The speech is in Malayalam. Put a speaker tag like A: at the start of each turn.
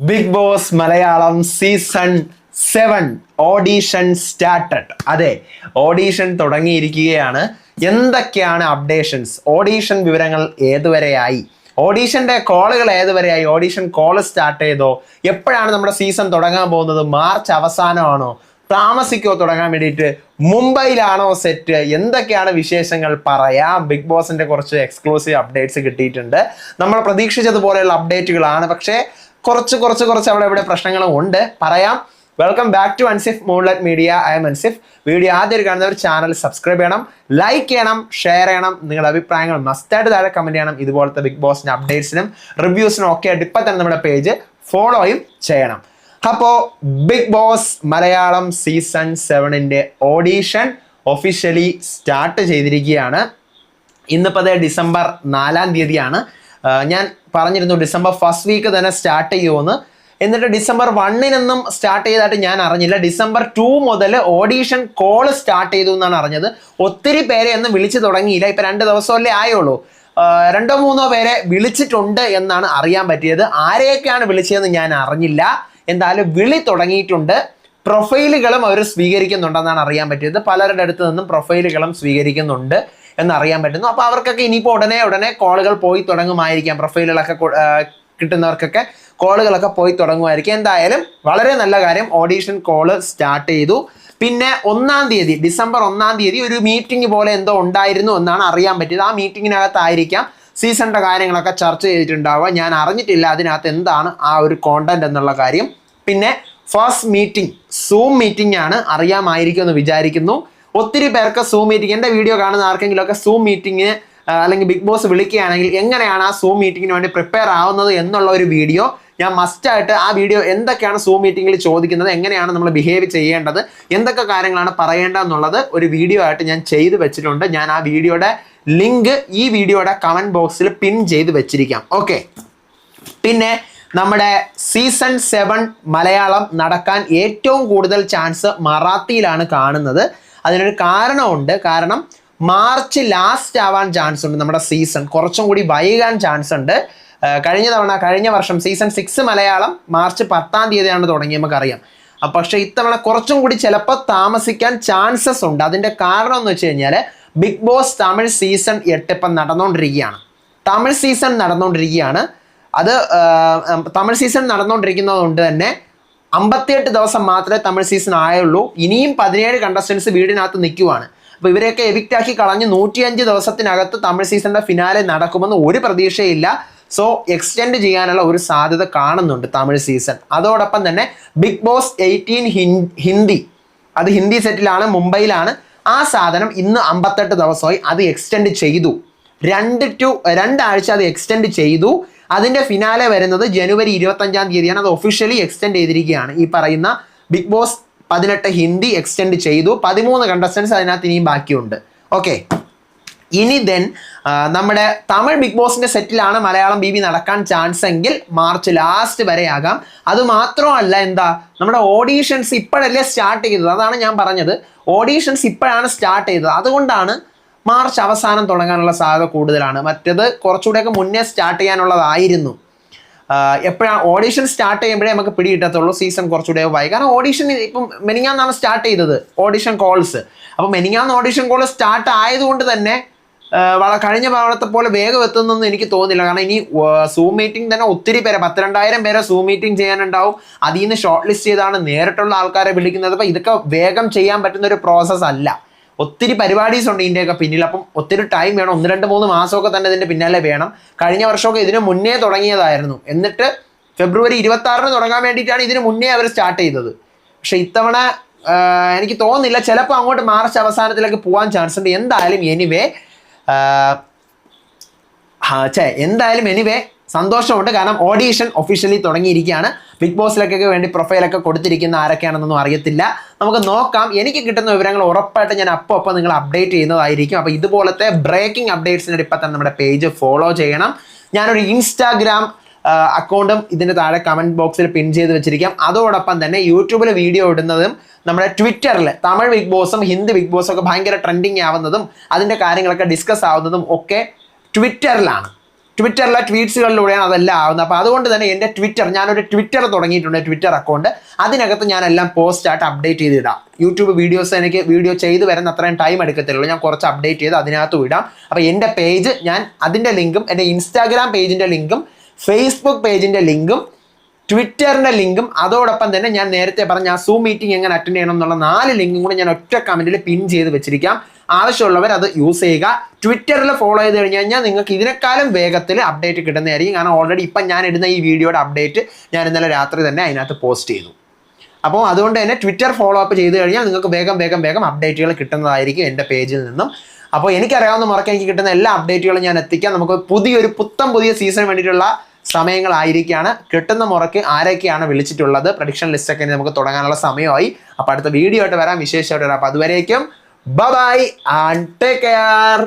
A: Big Boss Malayalam season 7 audition started. അതെ, ഓഡീഷൻ തുടങ്ങിയിരിക്കുകയാണ്. എന്തൊക്കെയാണ് അപ്ഡേഷൻസ്? ഓഡീഷൻ വിവരങ്ങൾ ഏതുവരെയായി? ഓഡീഷന്റെ കോളുകൾ ഏതുവരെയായി? ഓഡീഷൻ കോൾ സ്റ്റാർട്ട് ചെയ്തോ? എപ്പോഴാണ് നമ്മുടെ സീസൺ തുടങ്ങാൻ പോകുന്നത്? മാർച്ച് അവസാനമാണോ? താമസിക്കോ തുടങ്ങാൻ വേണ്ടിയിട്ട്? മുംബൈയിലാണോ സെറ്റ്? എന്തൊക്കെയാണ് വിശേഷങ്ങൾ പറയാം. ബിഗ് ബോസിന്റെ കുറച്ച് എക്സ്ക്ലൂസീവ് അപ്ഡേറ്റ്സ് കിട്ടിയിട്ടുണ്ട്. നമ്മൾ പ്രതീക്ഷിച്ചതുപോലെയുള്ള അപ്ഡേറ്റുകളാണ്, പക്ഷേ കുറച്ച് അവിടെ ഇവിടെ പ്രശ്നങ്ങളും ഉണ്ട്. പറയാം. Welcome back to Ansif Moonlight Media. I am Ansif. Video ആദ്യം കാണുന്നവർ ചാനൽ സബ്സ്ക്രൈബ് ചെയ്യണം, ലൈക്ക് ചെയ്യണം, ഷെയർ ചെയ്യണം. നിങ്ങളുടെ അഭിപ്രായങ്ങൾ മസ്റ്റായിട്ട് താഴെ കമന്റ് ചെയ്യണം. ഇതുപോലത്തെ ബിഗ് ബോസിന്റെ അപ്ഡേറ്റ്സിനും റിവ്യൂസിനും ഒക്കെ ആയിട്ട് ഇപ്പം തന്നെ നമ്മുടെ പേജ് ഫോളോയും ചെയ്യണം. അപ്പോൾ Bigg Boss Malayalam season 7 audition officially start ചെയ്തിരിക്കുകയാണ്. ഇന്നിപ്പോൾ ഡിസംബർ 4-ാം തീയതിയാണ്. ഞാൻ പറഞ്ഞിരുന്നു ഡിസംബർ ഫസ്റ്റ് വീക്ക് തന്നെ സ്റ്റാർട്ട് ചെയ്യുമെന്ന്. എന്നിട്ട് ഡിസംബർ 1-നൊന്നും സ്റ്റാർട്ട് ചെയ്തതായിട്ട് ഞാൻ അറിഞ്ഞില്ല. ഡിസംബർ 2 മുതൽ ഓഡീഷൻ കോൾ സ്റ്റാർട്ട് ചെയ്തു എന്നാണ് അറിഞ്ഞത്. ഒത്തിരി പേരെ ഒന്നും വിളിച്ചു തുടങ്ങിയില്ല. ഇപ്പം 2 ദിവസമല്ലേ ആയുള്ളൂ. 2-3 പേരെ വിളിച്ചിട്ടുണ്ട് എന്നാണ് അറിയാൻ പറ്റിയത്. ആരെയൊക്കെയാണ് വിളിച്ചതെന്ന് ഞാൻ അറിഞ്ഞില്ല. എന്തായാലും വിളി തുടങ്ങിയിട്ടുണ്ട്. പ്രൊഫൈലുകളും അവർ സ്വീകരിക്കുന്നുണ്ടെന്നാണ് അറിയാൻ പറ്റിയത്. പലരുടെ അടുത്ത് നിന്നും പ്രൊഫൈലുകളും സ്വീകരിക്കുന്നുണ്ട് എന്നറിയാൻ പറ്റുന്നു. അപ്പോൾ അവർക്കൊക്കെ ഇനിയിപ്പോൾ ഉടനെ കോളുകൾ പോയി തുടങ്ങുമായിരിക്കാം. പ്രൊഫൈലുകളൊക്കെ കിട്ടുന്നവർക്കൊക്കെ കോളുകളൊക്കെ പോയി തുടങ്ങുമായിരിക്കും. എന്തായാലും വളരെ നല്ല കാര്യം. ഓഡീഷൻ കോള് സ്റ്റാർട്ട് ചെയ്തു. പിന്നെ 1-ാം തീയതി, ഡിസംബർ 1-ാം തീയതി ഒരു മീറ്റിംഗ് പോലെ എന്തോ ഉണ്ടായിരുന്നു എന്നാണ് അറിയാൻ പറ്റിയത്. ആ മീറ്റിങ്ങിനകത്തായിരിക്കാം സീസണിൻ്റെ കാര്യങ്ങളൊക്കെ ചർച്ച ചെയ്തിട്ടുണ്ടാവുക. ഞാൻ അറിഞ്ഞിട്ടില്ല അതിനകത്ത് എന്താണ് ആ ഒരു കോണ്ടന്റ് എന്നുള്ള കാര്യം. പിന്നെ ഫസ്റ്റ് മീറ്റിംഗ് സൂം മീറ്റിംഗ് ആണ്. അറിയാമായിരിക്കും എന്ന് വിചാരിക്കുന്നു. ഒത്തിരി പേർക്ക് സൂം മീറ്റിംഗ്, എൻ്റെ വീഡിയോ കാണുന്ന ആർക്കെങ്കിലുമൊക്കെ സൂം മീറ്റിംഗ് അല്ലെങ്കിൽ ബിഗ് ബോസ് വിളിക്കുകയാണെങ്കിൽ എങ്ങനെയാണ് ആ സൂം മീറ്റിങ്ങിന് വേണ്ടി പ്രിപ്പയർ ആവുന്നത് എന്നുള്ള ഒരു വീഡിയോ ഞാൻ മസ്റ്റായിട്ട്, ആ വീഡിയോ എന്തൊക്കെയാണ് സൂം മീറ്റിങ്ങിൽ ചോദിക്കുന്നത്, എങ്ങനെയാണ് നമ്മൾ ബിഹേവ് ചെയ്യേണ്ടത്, എന്തൊക്കെ കാര്യങ്ങളാണ് പറയേണ്ടതെന്നുള്ളത് ഒരു വീഡിയോ ആയിട്ട് ഞാൻ ചെയ്തു വെച്ചിട്ടുണ്ട്. ഞാൻ ആ വീഡിയോയുടെ ലിങ്ക് ഈ വീഡിയോയുടെ കമൻറ്റ് ബോക്സിൽ പിൻ ചെയ്ത് വെച്ചിരിക്കാം. ഓക്കെ. പിന്നെ നമ്മുടെ സീസൺ 7 മലയാളം നടക്കാൻ ഏറ്റവും കൂടുതൽ ചാൻസ് മറാത്തിയിലാണ് കാണുന്നത്. അതിനൊരു കാരണമുണ്ട്. കാരണം മാർച്ച് ലാസ്റ്റ് ആവാൻ ചാൻസ് ഉണ്ട്. നമ്മുടെ സീസൺ കുറച്ചും കൂടി വൈകാൻ ചാൻസ് ഉണ്ട്. കഴിഞ്ഞ വർഷം സീസൺ 6 മലയാളം മാർച്ച് 10-ാം തീയതിയാണ് തുടങ്ങി, നമുക്കറിയാം. പക്ഷേ ഇത്തവണ കുറച്ചും കൂടി ചിലപ്പോൾ താമസിക്കാൻ ചാൻസസ് ഉണ്ട്. അതിൻ്റെ കാരണം എന്ന് വെച്ച് കഴിഞ്ഞാൽ ബിഗ് ബോസ് തമിഴ് സീസൺ 8 ഇപ്പം നടന്നുകൊണ്ടിരിക്കുകയാണ്. തമിഴ് സീസൺ നടന്നുകൊണ്ടിരിക്കുകയാണ്. അത് തമിഴ് സീസൺ നടന്നുകൊണ്ടിരിക്കുന്നത് കൊണ്ട് തന്നെ 58 ദിവസം മാത്രമേ തമിഴ് സീസൺ ആയുള്ളൂ. ഇനിയും 17 കണ്ടസ്റ്റൻസ് വീടിനകത്ത് നിൽക്കുവാണ്. അപ്പോൾ ഇവരെയൊക്കെ എവിക്റ്റ് ആക്കി കളഞ്ഞ് 105 ദിവസത്തിനകത്ത് തമിഴ് സീസണിൻ്റെ ഫിനാലെ നടക്കുമെന്ന് ഒരു പ്രതീക്ഷയില്ല. സോ എക്സ്റ്റെൻഡ് ചെയ്യാനുള്ള ഒരു സാധ്യത കാണുന്നുണ്ട് തമിഴ് സീസൺ. അതോടൊപ്പം തന്നെ ബിഗ് ബോസ് 18 ഹിന്ദി, അത് ഹിന്ദി സെറ്റിലാണ്, മുംബൈയിലാണ്. ആ സാധനം ഇന്ന് 58 ദിവസമായി. അത് എക്സ്റ്റെൻഡ് ചെയ്തു. 2 ആഴ്ച അത് എക്സ്റ്റെൻഡ് ചെയ്തു. അതിൻ്റെ ഫിനാലെ വരുന്നത് ജനുവരി 25-ാം തീയതിയാണ്. അത് ഒഫീഷ്യലി എക്സ്റ്റെൻഡ് ചെയ്തിരിക്കുകയാണ്. ഈ പറയുന്ന ബിഗ് ബോസ് 18 ഹിന്ദി എക്സ്റ്റെൻഡ് ചെയ്തു. 13 കണ്ടസ്റ്റൻസ് അതിനകത്ത് ഇനിയും ബാക്കിയുണ്ട്. ഓക്കെ. ഇനി നമ്മുടെ തമിഴ് ബിഗ് ബോസിന്റെ സെറ്റിലാണ് മലയാളം BB നടക്കാൻ ചാൻസ് എങ്കിൽ മാർച്ച് ലാസ്റ്റ് വരെ ആകാം. അത് മാത്രമല്ല, നമ്മുടെ ഓഡീഷൻസ് ഇപ്പോഴല്ലേ സ്റ്റാർട്ട് ചെയ്തത്. അതാണ് ഞാൻ പറഞ്ഞത്. ഓഡീഷൻസ് ഇപ്പോഴാണ് സ്റ്റാർട്ട് ചെയ്തത്. അതുകൊണ്ടാണ് മാർച്ച് അവസാനം തുടങ്ങാനുള്ള സാധ്യത കൂടുതലാണ്. മറ്റേത് കുറച്ചുകൂടെയൊക്കെ മുന്നേ സ്റ്റാർട്ട് ചെയ്യാനുള്ളതായിരുന്നു. എപ്പോഴാണ് ഓഡീഷൻ സ്റ്റാർട്ട് ചെയ്യുമ്പോഴേ നമുക്ക് പിടികിട്ടത്തുള്ളൂ സീസൺ കുറച്ചുകൂടെ വൈകി. കാരണം ഓഡീഷൻ ഇപ്പം മെനിങ്ങാന്നാണ് സ്റ്റാർട്ട് ചെയ്തത് ഓഡീഷൻ കോൾസ്. അപ്പം മെനിങ്ങാന്ന് ഓഡീഷൻ കോൾ സ്റ്റാർട്ട് ആയതുകൊണ്ട് തന്നെ കഴിഞ്ഞ തവണത്തെ പോലെ വേഗം എത്തുന്നൊന്നും എനിക്ക് തോന്നുന്നില്ല. കാരണം ഇനി സൂം മീറ്റിംഗ് തന്നെ ഒത്തിരി പേരെ, 12,000 പേരെ സൂം മീറ്റിംഗ് ചെയ്യാനുണ്ടാവും. അതിൽ നിന്ന് ഷോർട്ട് ലിസ്റ്റ് ചെയ്താണ് നേരിട്ടുള്ള ആൾക്കാരെ വിളിക്കുന്നത്. അപ്പം ഇതൊക്കെ വേഗം ചെയ്യാൻ പറ്റുന്ന ഒരു പ്രോസസ്സ് അല്ല. ഒത്തിരി പരിപാടീസ് ഉണ്ട് ഇതിൻ്റെയൊക്കെ പിന്നിൽ. അപ്പം ഒത്തിരി ടൈം വേണം. 1, 2, 3 മാസമൊക്കെ തന്നെ ഇതിൻ്റെ പിന്നാലെ വേണം. കഴിഞ്ഞ വർഷമൊക്കെ ഇതിന് മുന്നേ തുടങ്ങിയതായിരുന്നു. എന്നിട്ട് ഫെബ്രുവരി 26-ന് തുടങ്ങാൻ വേണ്ടിയിട്ടാണ് ഇതിന് മുന്നേ അവർ സ്റ്റാർട്ട് ചെയ്തത്. പക്ഷേ ഇത്തവണ എനിക്ക് തോന്നുന്നില്ല. ചിലപ്പോൾ അങ്ങോട്ട് മാർച്ച് അവസാനത്തിലേക്ക് പോകാൻ ചാൻസ് ഉണ്ട്. എന്തായാലും എനിവേ സന്തോഷമുണ്ട്. കാരണം ഓഡീഷൻ ഒഫീഷ്യലി തുടങ്ങിയിരിക്കുകയാണ്. ബിഗ് ബോസിലേക്കൊക്കെ വേണ്ടി പ്രൊഫൈലൊക്കെ കൊടുത്തിരിക്കുന്ന ആരൊക്കെയാണെന്നൊന്നും അറിയത്തില്ല. നമുക്ക് നോക്കാം. എനിക്ക് കിട്ടുന്ന വിവരങ്ങൾ ഉറപ്പായിട്ട് ഞാൻ അപ്പോൾ നിങ്ങൾ അപ്ഡേറ്റ് ചെയ്യുന്നതായിരിക്കും. അപ്പോൾ ഇതുപോലത്തെ ബ്രേക്കിംഗ് അപ്ഡേറ്റ്സിന് ഇപ്പം തന്നെ നമ്മുടെ പേജ് ഫോളോ ചെയ്യണം. ഞാനൊരു ഇൻസ്റ്റാഗ്രാം അക്കൗണ്ടും ഇതിൻ്റെ താഴെ കമൻറ്റ് ബോക്സിൽ പിൻ ചെയ്ത് വെച്ചിരിക്കാം. അതോടൊപ്പം തന്നെ യൂട്യൂബിൽ വീഡിയോ ഇടുന്നതും നമ്മുടെ ട്വിറ്ററിൽ തമിഴ് ബിഗ് ബോസും ഹിന്ദി ബിഗ് ബോസും ഒക്കെ ഭയങ്കര ട്രെൻഡിങ് ആവുന്നതും അതിൻ്റെ കാര്യങ്ങളൊക്കെ ഡിസ്കസ് ആവുന്നതും ഒക്കെ ട്വിറ്ററിലാണ്. ട്വിറ്ററിലെ ട്വീറ്റ്സുകളിലൂടെയാണ് അതെല്ലാം ആവുന്നത്. അപ്പോൾ അതുകൊണ്ട് തന്നെ എൻ്റെ ട്വിറ്റർ, ഞാനൊരു ട്വിറ്റർ തുടങ്ങിയിട്ടുണ്ട്, ട്വിറ്റർ അക്കൗണ്ട്. അതിനകത്ത് ഞാനെല്ലാം പോസ്റ്റായിട്ട് അപ്ഡേറ്റ് ചെയ്തിടാം. യൂട്യൂബ് വീഡിയോസ് എനിക്ക് വീഡിയോ ചെയ്ത് വരുന്ന അത്രയും ടൈം എടുക്കത്തില്ലല്ലോ, ഞാൻ കുറച്ച് അപ്ഡേറ്റ് ചെയ്ത് അതിനകത്ത് വിടാം. അപ്പോൾ എൻ്റെ പേജ്, ഞാൻ അതിൻ്റെ ലിങ്കും, എൻ്റെ ഇൻസ്റ്റാഗ്രാം പേജിൻ്റെ ലിങ്കും, ഫേസ്ബുക്ക് പേജിൻ്റെ ലിങ്കും, ട്വിറ്ററിൻ്റെ ലിങ്കും, അതോടൊപ്പം തന്നെ ഞാൻ നേരത്തെ പറഞ്ഞ ആ സൂം മീറ്റിംഗ് എങ്ങനെ അറ്റൻഡ് ചെയ്യണം എന്നുള്ള 4 ലിങ്കും കൂടെ ഞാൻ ഒറ്റ കമൻറ്റിൽ പിൻ ചെയ്ത് വെച്ചിരിക്കാം. ആവശ്യമുള്ളവർ അത് യൂസ് ചെയ്യുക. ട്വിറ്ററിൽ ഫോളോ ചെയ്ത് കഴിഞ്ഞ് കഴിഞ്ഞാൽ നിങ്ങൾക്ക് ഇതിനേക്കാളും വേഗത്തിൽ അപ്ഡേറ്റ് കിട്ടുന്നതായിരിക്കും. കാരണം ഓൾറെഡി ഇപ്പം ഞാൻ ഇടുന്ന ഈ വീഡിയോയുടെ അപ്ഡേറ്റ് ഞാൻ ഇന്നലെ രാത്രി തന്നെ അതിനകത്ത് പോസ്റ്റ് ചെയ്തു. അപ്പോൾ അതുകൊണ്ട് തന്നെ ട്വിറ്റർ ഫോളോ അപ്പ് ചെയ്ത് കഴിഞ്ഞാൽ നിങ്ങൾക്ക് വേഗം അപ്ഡേറ്റുകൾ കിട്ടുന്നതായിരിക്കും എൻ്റെ പേജിൽ നിന്നും. അപ്പോൾ എനിക്കറിയാവുന്ന മുറയ്ക്ക് എനിക്ക് കിട്ടുന്ന എല്ലാ അപ്ഡേറ്റുകളും ഞാൻ എത്തിക്കാം. നമുക്ക് പുതിയ സീസണിന് വേണ്ടിയിട്ടുള്ള സമയങ്ങളായിരിക്കുകയാണ്. കിട്ടുന്ന മുറയ്ക്ക് ആരൊക്കെയാണ് വിളിച്ചിട്ടുള്ളത്, പ്രഡിക്ഷൻ ലിസ്റ്റൊക്കെ നമുക്ക് തുടങ്ങാനുള്ള സമയമായി. അപ്പോൾ അടുത്ത വീഡിയോ ആയിട്ട് വരാം, വിശേഷമായിട്ട് വരാം. അപ്പോൾ അതുവരേക്കും ബൈ ആൻഡ് ടേക്ക് കെയർ.